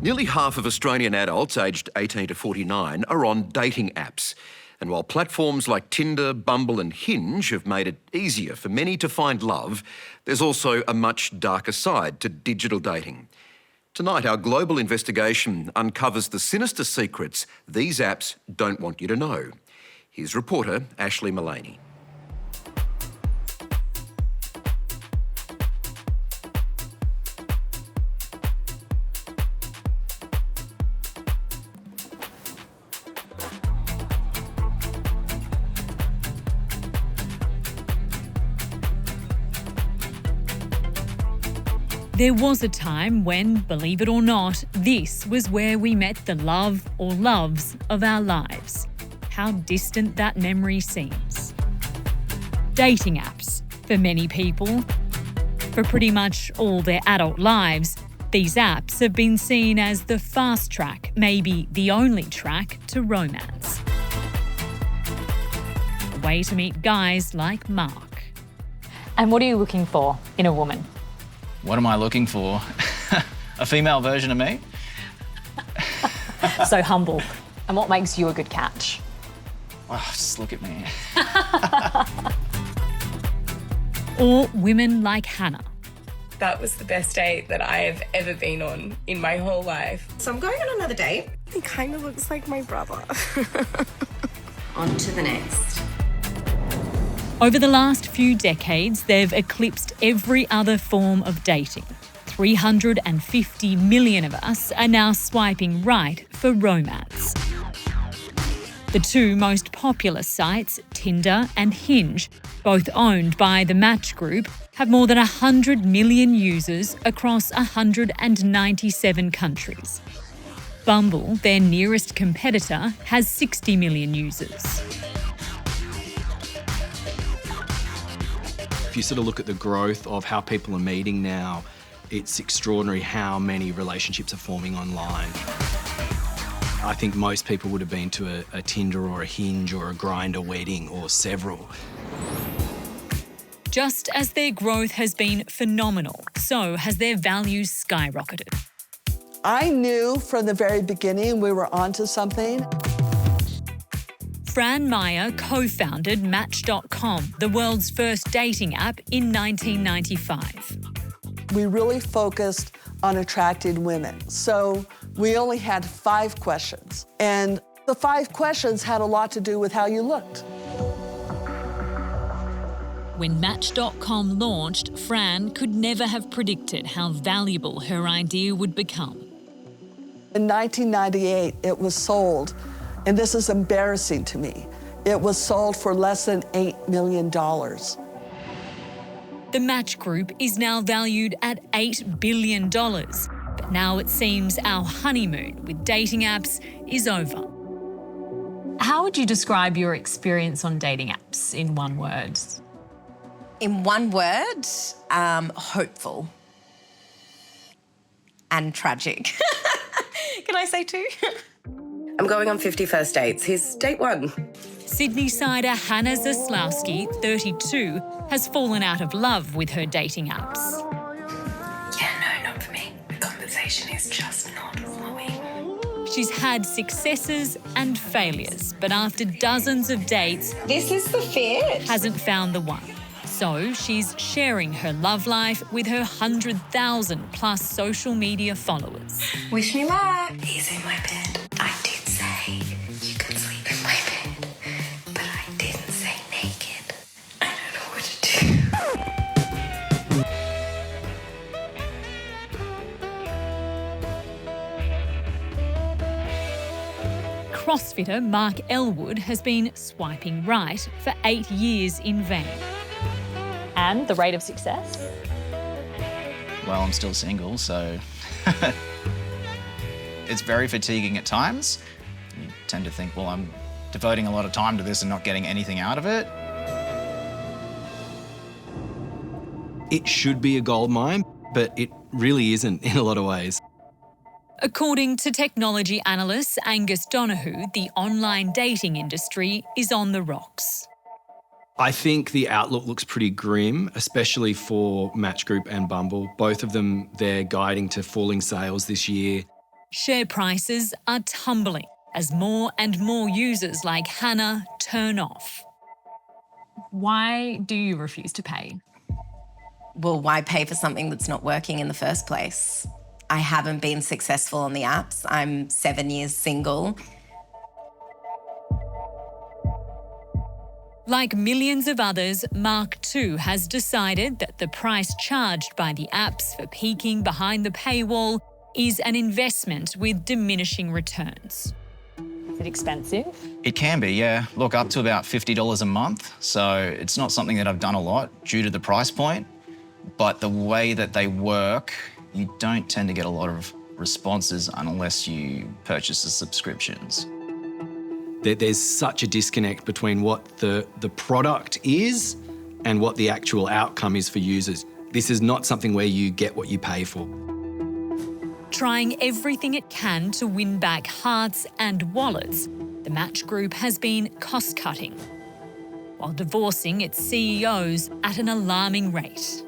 Nearly half of Australian adults aged 18 to 49 are on dating apps. And while platforms like Tinder, Bumble and Hinge have made it easier for many to find love, there's also a much darker side to digital dating. Tonight, our global investigation uncovers the sinister secrets these apps don't want you to know. Here's reporter Ashlee Mullany. There was a time when, believe it or not, this was where we met the love or loves of our lives. How distant that memory seems. Dating apps, for many people. For pretty much all their adult lives, these apps have been seen as the fast track, maybe the only track to romance. A way to meet guys like Mark. And what are you looking for in a woman? What am I looking for? A female version of me? So humble. And what makes you a good catch? Oh, just look at me. Or women like Hannah. That was the best date that I have ever been on in my whole life. So I'm going on another date. He kind of looks like my brother. On to the next. Over the last few decades, they've eclipsed every other form of dating. 350 million of us are now swiping right for romance. The two most popular sites, Tinder and Hinge, both owned by the Match Group, have more than 100 million users across 197 countries. Bumble, their nearest competitor, has 60 million users. If you sort of look at the growth of how people are meeting now, it's extraordinary how many relationships are forming online. I think most people would have been to a Tinder or a Hinge or a Grindr wedding or several. Just as their growth has been phenomenal, so has their values skyrocketed. I knew from the very beginning we were onto something. Fran Meyer co-founded Match.com, the world's first dating app, in 1995. We really focused on attracting women. So we only had 5 questions. And the 5 questions had a lot to do with how you looked. When Match.com launched, Fran could never have predicted how valuable her idea would become. In 1998, it was sold, and this is embarrassing to me, it was sold for less than $8 million. The Match Group is now valued at $8 billion. But now it seems our honeymoon with dating apps is over. How would you describe your experience on dating apps in one word? In one word, hopeful. And tragic. Can I say 2? I'm going on 50 first dates. Here's date 1. Sydney-sider Hannah Zaslowski, 32, has fallen out of love with her dating apps. Yeah, no, not for me. The conversation is just not flowing. She's had successes and failures, but after dozens of dates, This is the fit. hasn't found the one. So she's sharing her love life with her 100,000 plus social media followers. Wish me luck. He's in my bed. I did say you could sleep in my bed, but I didn't say naked. I don't know what to do. CrossFitter Mark Elwood has been swiping right for 8 years in vain. And the rate of success? Well, I'm still single, so it's very fatiguing at times. You tend to think, well, I'm devoting a lot of time to this and not getting anything out of it. It should be a goldmine, but it really isn't in a lot of ways. According to technology analyst Angus Donoghue, the online dating industry is on the rocks. I think the outlook looks pretty grim, especially for Match Group and Bumble. Both of them, they're guiding to falling sales this year. share prices are tumbling as more and more users like Hannah turn off. Why do you refuse to pay? Well, why pay for something that's not working in the first place? I haven't been successful on the apps. I'm 7 years single. Like millions of others, Mark too has decided that the price charged by the apps for peeking behind the paywall is an investment with diminishing returns. Is it expensive? It can be, yeah. Look, up to about $50 a month. So it's not something that I've done a lot due to the price point. But the way that they work, you don't tend to get a lot of responses unless you purchase the subscriptions. There's such a disconnect between what the product is and what the actual outcome is for users. This is not something where you get what you pay for. Trying everything it can to win back hearts and wallets, the Match Group has been cost-cutting, while divorcing its CEOs at an alarming rate.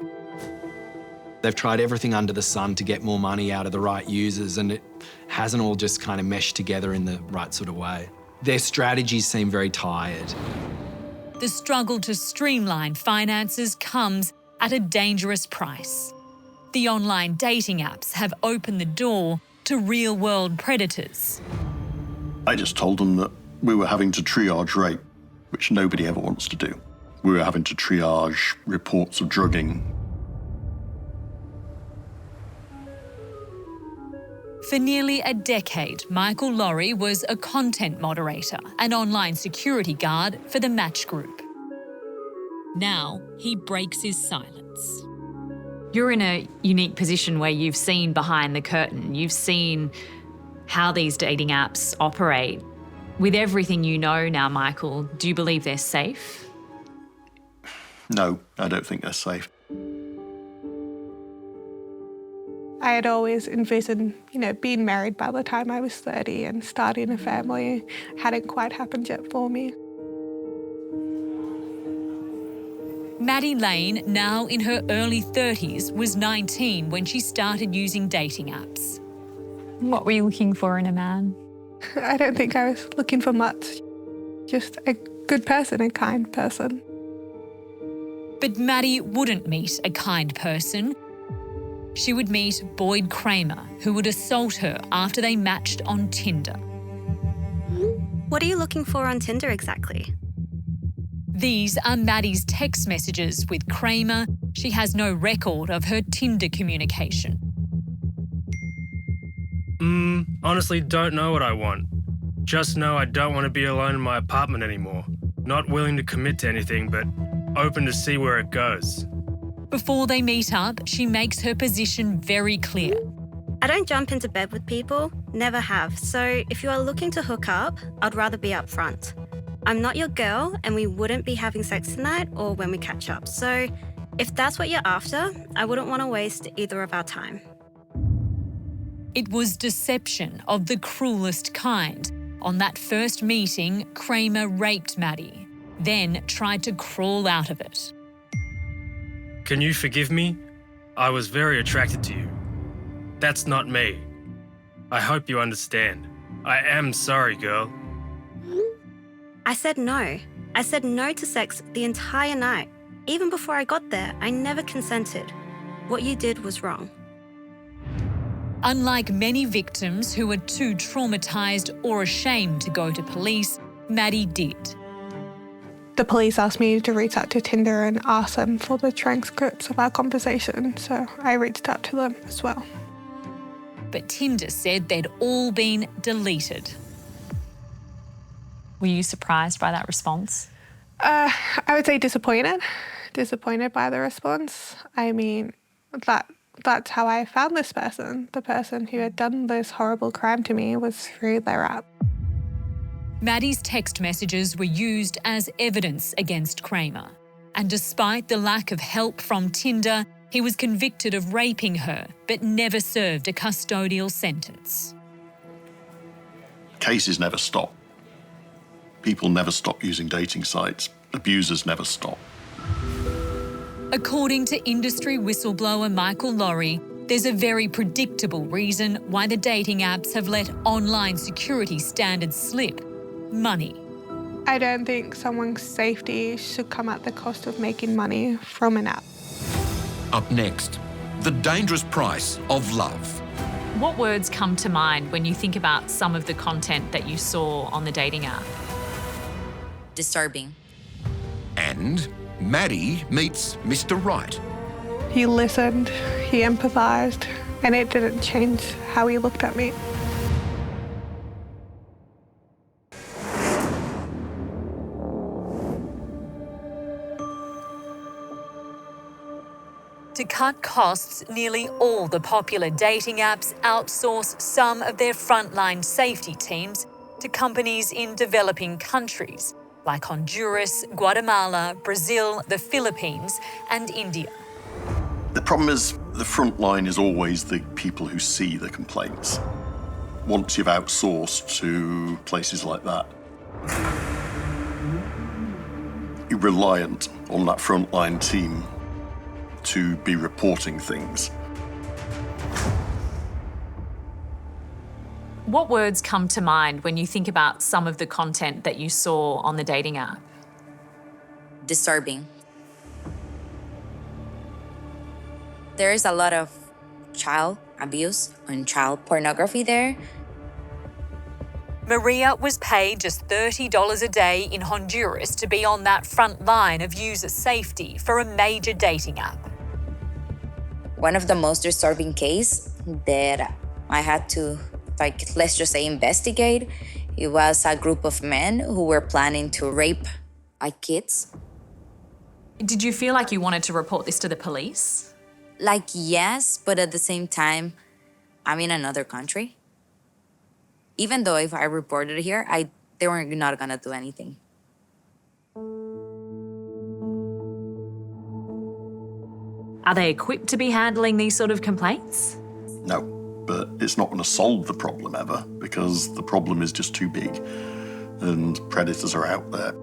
They've tried everything under the sun to get more money out of the right users, and it hasn't all just kind of meshed together in the right sort of way. Their strategies seem very tired. The struggle to streamline finances comes at a dangerous price. The online dating apps have opened the door to real-world predators. I just told them that we were having to triage rape, which nobody ever wants to do. We were having to triage reports of drugging. For nearly a decade, Michael Laurie was a content moderator and online security guard for the Match Group. Now he breaks his silence. You're in a unique position where you've seen behind the curtain. You've seen how these dating apps operate. With everything you know now, Michael, do you believe they're safe? No, I don't think they're safe. I had always envisioned, being married by the time I was 30 and starting a family. Hadn't quite happened yet for me. Maddie Lane, now in her early 30s, was 19 when she started using dating apps. What were you looking for in a man? I don't think I was looking for much. Just a good person, a kind person. But Maddie wouldn't meet a kind person. She would meet Boyd Kramer, who would assault her after they matched on Tinder. What are you looking for on Tinder exactly? These are Maddie's text messages with Kramer. She has no record of her Tinder communication. Honestly, don't know what I want. Just know I don't want to be alone in my apartment anymore. Not willing to commit to anything, but open to see where it goes. Before they meet up, she makes her position very clear. I don't jump into bed with people, never have. So if you are looking to hook up, I'd rather be upfront. I'm not your girl and we wouldn't be having sex tonight or when we catch up. So if that's what you're after, I wouldn't want to waste either of our time. It was deception of the cruelest kind. On that first meeting, Kramer raped Maddie, then tried to crawl out of it. Can you forgive me? I was very attracted to you. That's not me. I hope you understand. I am sorry, girl. I said no. I said no to sex the entire night. Even before I got there, I never consented. What you did was wrong. Unlike many victims who were too traumatised or ashamed to go to police, Maddie did. The police asked me to reach out to Tinder and ask them for the transcripts of our conversation, so I reached out to them as well. But Tinder said they'd all been deleted. Were you surprised by that response? I would say disappointed. Disappointed by the response. I mean, that's how I found this person. The person who had done this horrible crime to me was through their app. Maddie's text messages were used as evidence against Kramer. And despite the lack of help from Tinder, he was convicted of raping her, but never served a custodial sentence. Cases never stop. People never stop using dating sites. Abusers never stop. According to industry whistleblower Michael Laurie, there's a very predictable reason why the dating apps have let online security standards slip: money. I don't think someone's safety should come at the cost of making money from an app. Up next, the dangerous price of love. What words come to mind when you think about some of the content that you saw on the dating app? Disturbing. And Maddie meets Mr. Right. He listened, he empathised, and it didn't change how he looked at me. To cut costs, nearly all the popular dating apps outsource some of their frontline safety teams to companies in developing countries like Honduras, Guatemala, Brazil, the Philippines, and India. The problem is the front line is always the people who see the complaints. Once you've outsourced to places like that, you're reliant on that frontline team to be reporting things. What words come to mind when you think about some of the content that you saw on the dating app? Disturbing. There is a lot of child abuse and child pornography there. Maria was paid just $30 a day in Honduras to be on that front line of user safety for a major dating app. One of the most disturbing cases that I had to, let's just say, investigate, it was a group of men who were planning to rape kids. Did you feel like you wanted to report this to the police? Yes, but at the same time, I'm in another country. Even though if I reported it here, they were not gonna do anything. Are they equipped to be handling these sort of complaints? No, but it's not going to solve the problem ever because the problem is just too big and predators are out there.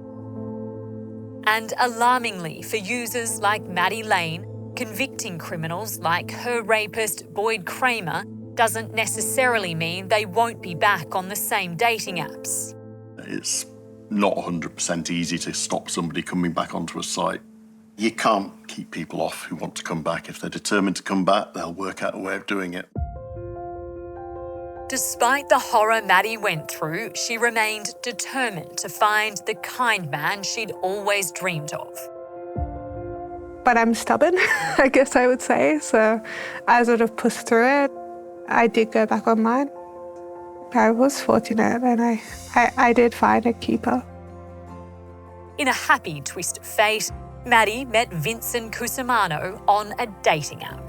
And alarmingly for users like Maddie Lane, convicting criminals like her rapist Boyd Kramer doesn't necessarily mean they won't be back on the same dating apps. It's not 100% easy to stop somebody coming back onto a site. You can't keep people off who want to come back. If they're determined to come back, they'll work out a way of doing it. Despite the horror Maddie went through, she remained determined to find the kind man she'd always dreamed of. But I'm stubborn, I guess I would say. So I sort of pushed through it. I did go back online. I was fortunate and I did find a keeper. In a happy twist of fate, Maddie met Vincent Cusimano on a dating app.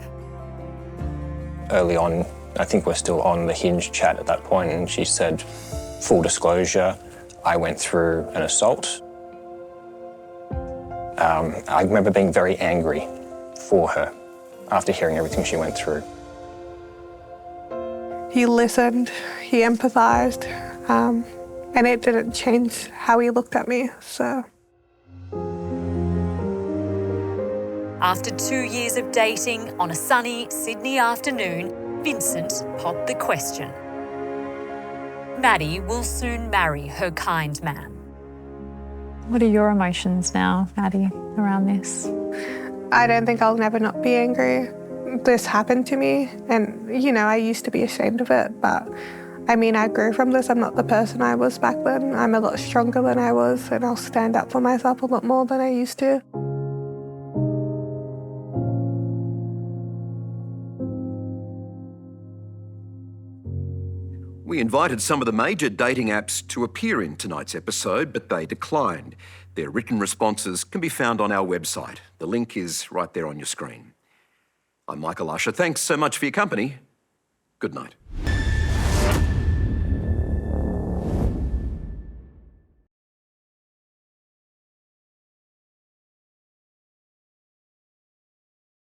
Early on, I think we're still on the Hinge chat at that point, and she said, full disclosure, I went through an assault. I remember being very angry for her after hearing everything she went through. He listened, he empathised, and it didn't change how he looked at me, so. After 2 years of dating, on a sunny Sydney afternoon, Vincent popped the question. Maddie will soon marry her kind man. What are your emotions now, Maddie, around this? I don't think I'll never not be angry. This happened to me and, I used to be ashamed of it, but I grew from this. I'm not the person I was back then. I'm a lot stronger than I was and I'll stand up for myself a lot more than I used to. We invited some of the major dating apps to appear in tonight's episode, but they declined. Their written responses can be found on our website. The link is right there on your screen. I'm Michael Usher. Thanks so much for your company. Good night.